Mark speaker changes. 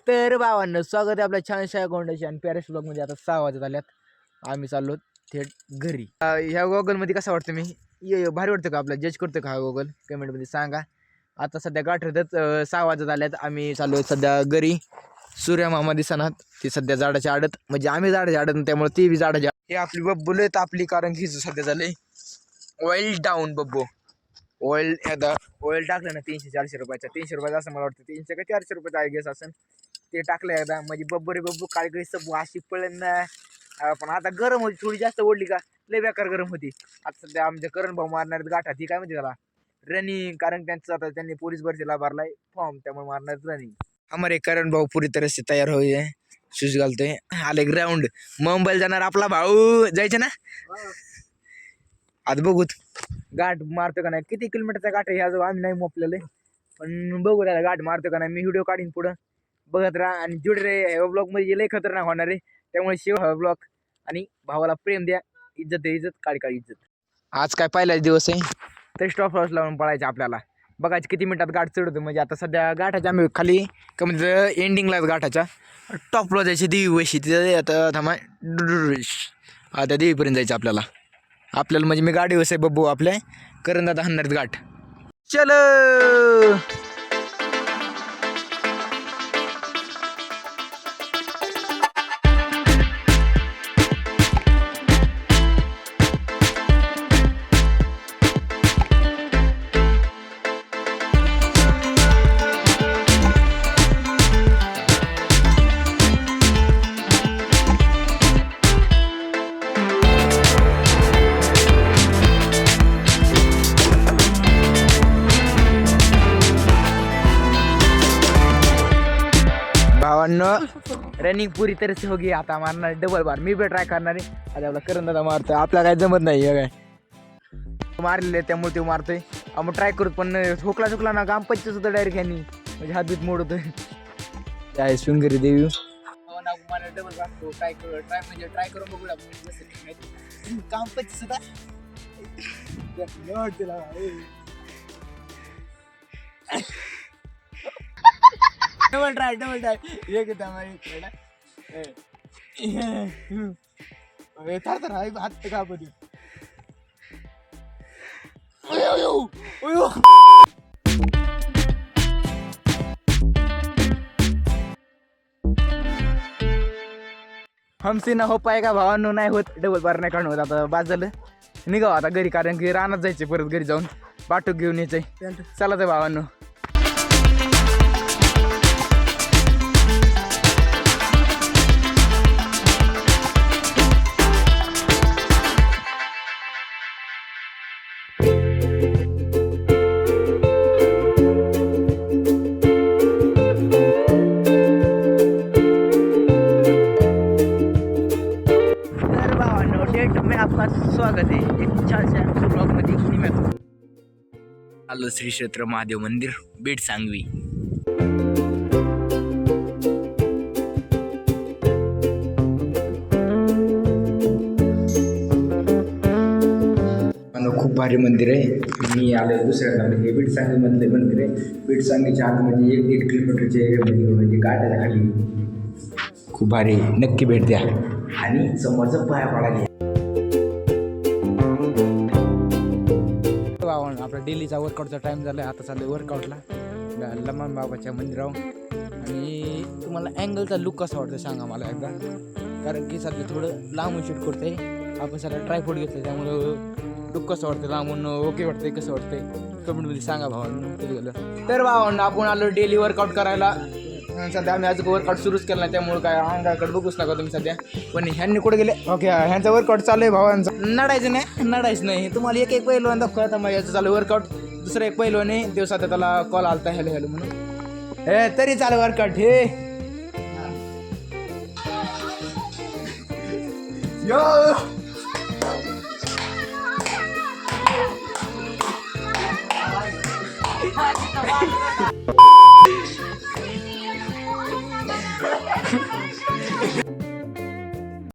Speaker 1: तर भावांनो, स्वागत आहे आपल्या छानशा गोंड्याची आणि पॅरिस ब्लॉग मध्ये. आता 6 वाजत आल्यात, आम्ही चाललो थेट घरी. ह्या गोगल मध्ये कसं वाटतं मी भारी वाटतं का? आपला जज करतो का हा गोगल? कमेंट मध्ये सांगा. आता सध्या गाठवतात 6 वाजत आल्यात, आम्ही चाललो सध्या घरी. सूर्यमामा दिसणार ती सध्या झाडाच्या आडत, म्हणजे आम्ही झाडाच्या आडत त्यामुळे ती बी झाडाच्या. हे आपली बब्बू लयत आपली, कारण की सध्या झालंय oil down. Babbu oil oil टाकलं ना 300-400 रुपयाचा, 300 रुपयाचा असं मला वाटतं, 300 का 400 रुपयाचा आय गेस असं. ते टाकलं एकदा म्हणजे बब्बू रे बब्बू काय काही सब अशी पळेल ना. पण आता गरम होती, थोडी जास्त ओढली का लय बेकार गरम होती. आता सध्या आमच्या करण भाऊ मारणार गाठा, ती काय म्हणते त्याला रनिंग, कारण त्यांचं आता त्यांनी पोलीस भरतीला भरलाय फॉर्म, त्यामुळे मारणार रनिंग. हमारे करण भाऊ पुरी तरह से तयार होय, शूज घालतोय, आले ग्राउंड. मुंबईला जाणार आपला भाऊ, जायचं ना आज. बघूत गाठ मारतो का नाही, किती किलोमीटरचा गाठ आहे ह्या, आम्ही नाही मोपलेलं, पण बघू त्याला गाठ मारतो का नाही. मी व्हिडिओ काढीन पुढं, बघत राहा आणि जुड रे. ह्या ब्लॉग मध्ये लय खतरनाक होणार आहे, त्यामुळे शिव हा ब्लॉग. आणि भावाला प्रेम द्या, इज्जत द्या, इज्जत काळी काळी इज्जत. आज काय पहिलाच दिवस आहे, तर स्टॉप लॉस लावून पळायचं आपल्याला. बघायचं किती मिनिटात गाठ चढवतो. म्हणजे आता सध्या गाठाच्या आम्ही खाली का म्हणजे एंडिंगला गाठाच्या टॉपला जायची देवी वशी, तिथे आता थांबा आता देवीपर्यंत जायचं आपल्याला म्हणजे मी गाडी वसे बब्बू आपल्या करण दादा हाणणार गाठ. चल रनिंग पूरी तरह से होगी. आता मारणार डबल बार, मी बी ट्राय करणार आहे. आता आपला करण दादा मारतोय, आपला काय जमत नाही काय मारलेले, त्यामुळे ते मारतोय. आपण ट्राय करू, पण ठोकला ना काम 25 होतं डायरेक्ट यांनी, म्हणजे हात बीत मोडतोय. काय शृंगेरी देवी डबल बार ट्राय करून बघूया काम 25 होता. डबल ट्राय एक येत हात का पदी. हमसे ना हो पाएगा भावांनो, नाही होत डबल बार, नाही काढून होत. आता बाद झालं, निघाव आता घरी, कारण की रानात जायचे परत, घरी जाऊन बाटूक घेऊन यायचंय. चला तर भावांनो. में आपका स्वागत है एक छानशा ब्लॉग मध्ये. आलो श्री क्षेत्र महादेव मंदिर, बीड सांगवी. खूप भारी मंदिर आहे. मी आलो दुसऱ्यांदा, म्हणजे बीड सांगवी मधले मंदिर आहे. बीड सांगवीच्या आतमध्ये 1-1.5 किलोमीटरच्या एरियामध्ये, म्हणजे गाठाच्या खाली. खूप भारी, नक्की भेट द्या आणि समोरचं पाया पडायला. आपला डेलीचा वर्कआउटचा टाइम झाला आहे, आता चालू वर्कआउटला लमन बाबाच्या मंदिरावर. आणि तुम्हाला अँगलचा लुक कसा वाटतं सांगा मला एकदा, कारण की सध्या थोडं लांबून शूट करतोय आपण. सध्या ट्रायपॉड घेतलं, त्यामुळं लुक कसं वाटतं लांबून, ओके वाटतंय कसं वाटतंय कमेंटमध्ये सांगा भावांनो. कधी गेलं तर भावांनो, आपण आलो डेली वर्कआउट करायला. सध्या आम्ही आज वर्कआउट सुरूच केला नाही, त्यामुळे काय अंगाकडे बघूच नका तुम्ही सध्या. पण ह्यांनी कुठे गेले? ओके, ह्यांचा वर्कआउट चालू आहे भावांचा. नडायचं नाही. तुम्हाला एक पहिलवान दाखवता, मग याचं चालू वर्कआउट. दुसरं एक पहिलवान आहे, दिवस आता त्याला कॉल आलता हॅलो हॅलो म्हणून, हे तरी चालू वर्कआउट. हे यो